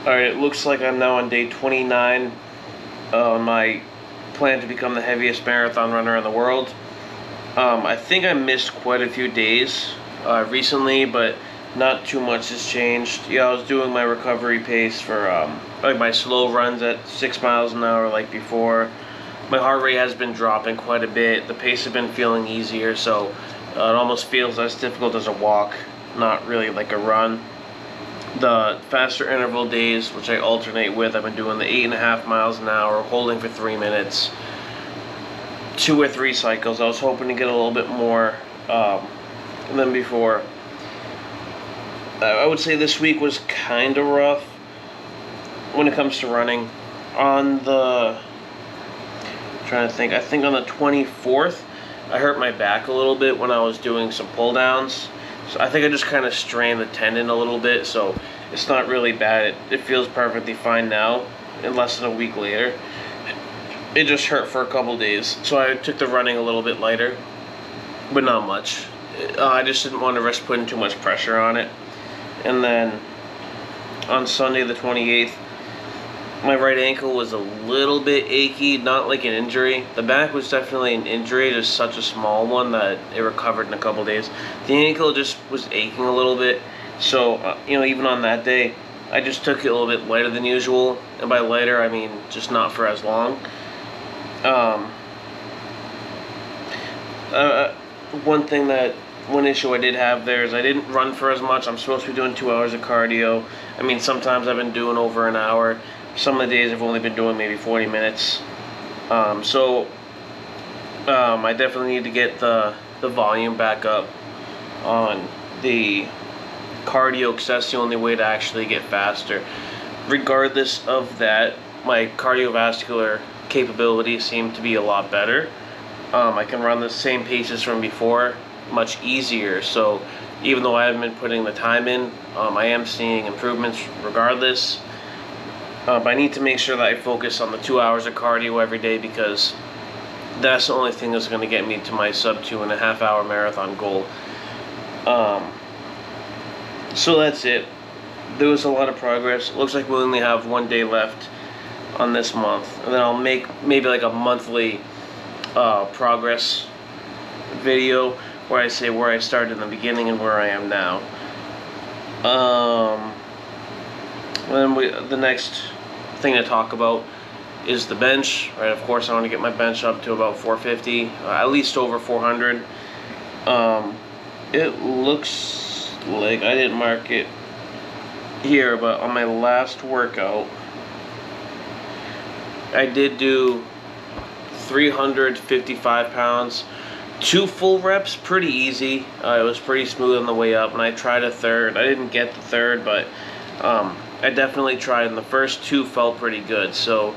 Alright, it looks like I'm now on day 29 on my plan to become the heaviest marathon runner in the world. I think I missed quite a few days recently, but not too much has changed. Yeah, I was doing my recovery pace for like my slow runs at 6 miles an hour like before. My heart rate has been dropping quite a bit. The pace has been feeling easier, so it almost feels as difficult as a walk, not really like a run. The faster interval days, which I alternate with, I've been doing the 8.5 miles an hour, holding for 3 minutes, 2 or 3 cycles. I was hoping to get a little bit more than before. I would say this week was kind of rough when it comes to running. On the, I'm trying to think, I think on the 24th, I hurt my back a little bit when I was doing some pull downs. So I think I just kind of strained the tendon a little bit, so it's not really bad. It feels perfectly fine now, in less than a week later. It just hurt for a couple days, so I took the running a little bit lighter, but not much. I just didn't want to risk putting too much pressure on it. And then on Sunday the 28th, my right ankle was a little bit achy, not like an injury. The back was definitely an injury, just such a small one that it recovered in a couple days. The ankle just was aching a little bit, so even on that day, I just took it a little bit lighter than usual. And by lighter, I mean just not for as long. One issue I did have there is I didn't run for as much. I'm supposed to be doing 2 hours of cardio. I mean, sometimes I've been doing over an hour. Some of the days I've only been doing maybe 40 minutes. I definitely need to get the volume back up on the cardio, because that's the only way to actually get faster. Regardless of that, my cardiovascular capabilities seem to be a lot better. I can run the same paces from before much easier, so even though I haven't been putting the time in, I am seeing improvements regardless. I need to make sure that I focus on the 2 hours of cardio every day, because that's the only thing that's going to get me to my sub 2.5 hour marathon goal. So that's it. There was a lot of progress. It looks like we only have 1 day left on this month, and then I'll make maybe like a monthly progress video where I say where I started in the beginning and where I am now. The next thing to talk about is the bench, right? Of course, I want to get my bench up to about 450, at least over 400. It looks like I didn't mark it here, but on my last workout, I did do 355 pounds, 2 full reps, pretty easy. It was pretty smooth on the way up, and I tried a third. I didn't get the third, but I definitely tried, and the first 2 felt pretty good. So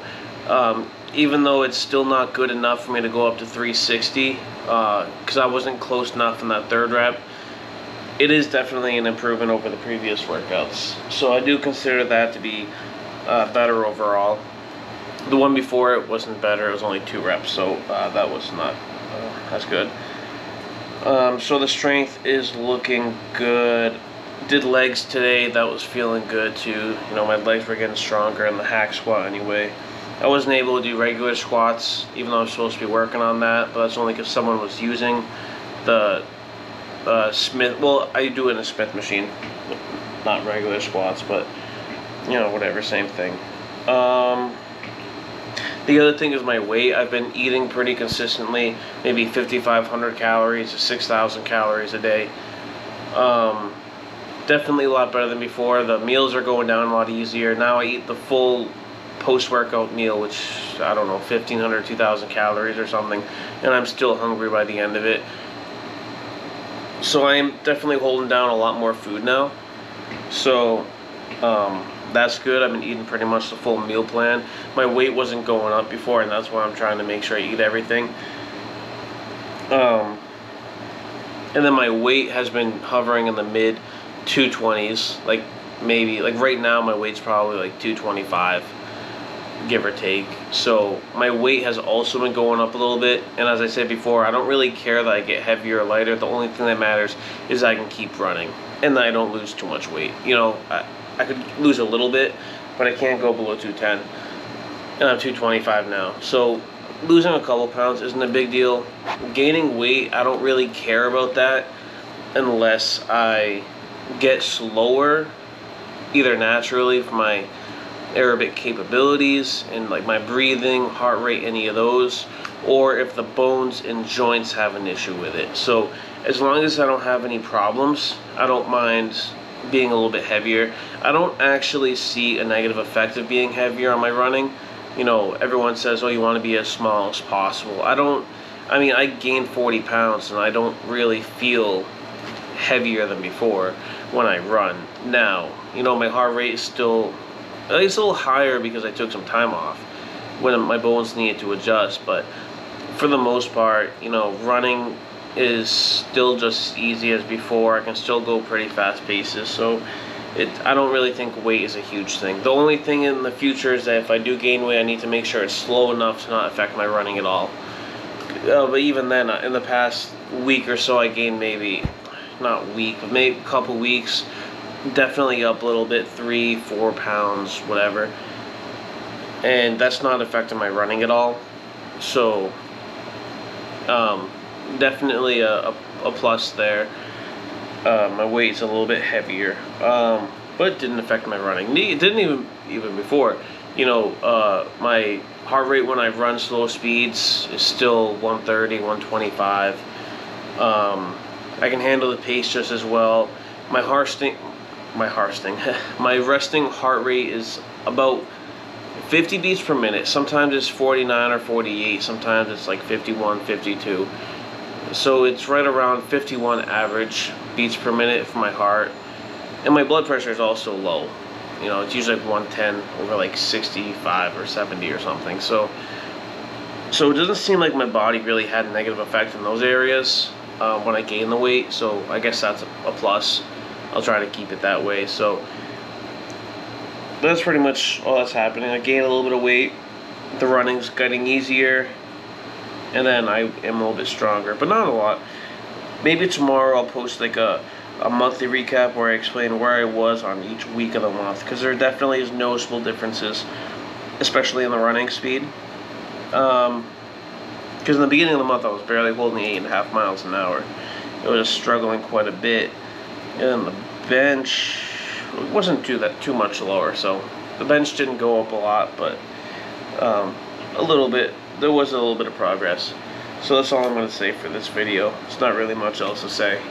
even though it's still not good enough for me to go up to 360, because I wasn't close enough in that third rep, it is definitely an improvement over the previous workouts. So I do consider that to be better overall. The one before it wasn't better. It was only 2 reps, so that was not as good. So the strength is looking good. Did legs today. That was feeling good too. My legs were getting stronger in the hack squat anyway. I wasn't able to do regular squats, even though I was supposed to be working on that, but that's only because someone was using the Smith. Well, I do it in a Smith machine, not regular squats, but whatever, same thing. The other thing is my weight. I've been eating pretty consistently, maybe 5,500 calories to 6,000 calories a day. Definitely a lot better than before. The meals are going down a lot easier. Now I eat the full post-workout meal, which, I don't know, 1,500, 2,000 calories or something, and I'm still hungry by the end of it. So I'm definitely holding down a lot more food now. So, that's good. I've been eating pretty much the full meal plan. My weight wasn't going up before, and that's why I'm trying to make sure I eat everything. And then my weight has been hovering in the mid 220s. Like right now my weight's probably like 225, give or take. So my weight has also been going up a little bit, and as I said before, I don't really care that I get heavier or lighter. The only thing that matters is I can keep running and that I don't lose too much weight. I could lose a little bit, but I can't go below 210. And I'm 225 now. So losing a couple pounds isn't a big deal. Gaining weight, I don't really care about that unless I get slower, either naturally from my aerobic capabilities and like my breathing, heart rate, any of those, or if the bones and joints have an issue with it. So as long as I don't have any problems, I don't mind being a little bit heavier. I don't actually see a negative effect of being heavier on my running. You know, everyone says, oh, you want to be as small as possible. I mean, I gained 40 pounds and I don't really feel heavier than before when I run. Now, you know, my heart rate is still, it's a little higher because I took some time off when my bones needed to adjust, but for the most part, you know, running is still just as easy as before. I can still go pretty fast paces, so I don't really think weight is a huge thing. The only thing in the future is that if I do gain weight, I need to make sure it's slow enough to not affect my running at all. But even then, in the past week or so, I gained maybe, not week, but maybe a couple weeks, definitely up a little bit, 3-4 pounds, whatever. And that's not affecting my running at all. So, definitely a plus there. My weight's a little bit heavier, but it didn't affect my running. It didn't even before. You know, my heart rate when I run slow speeds is still 130, 125. I can handle the pace just as well. My resting heart rate is about 50 beats per minute. Sometimes it's 49 or 48. Sometimes it's like 51, 52. So it's right around 51 average beats per minute for my heart. And my blood pressure is also low. You know, it's usually like 110 over like 65 or 70 or something. So it doesn't seem like my body really had a negative effect in those areas when I gained the weight. So I guess that's a plus. I'll try to keep it that way. So that's pretty much all that's happening. I gained a little bit of weight. The running's getting easier. And then I am a little bit stronger, but not a lot. Maybe tomorrow I'll post like a monthly recap where I explain where I was on each week of the month, because there definitely is noticeable differences, especially in the running speed. Because in the beginning of the month I was barely holding 8.5 miles an hour. I was struggling quite a bit. And the bench wasn't too much lower, so the bench didn't go up a lot, but a little bit. There was a little bit of progress. So that's all I'm going to say for this video. It's not really much else to say.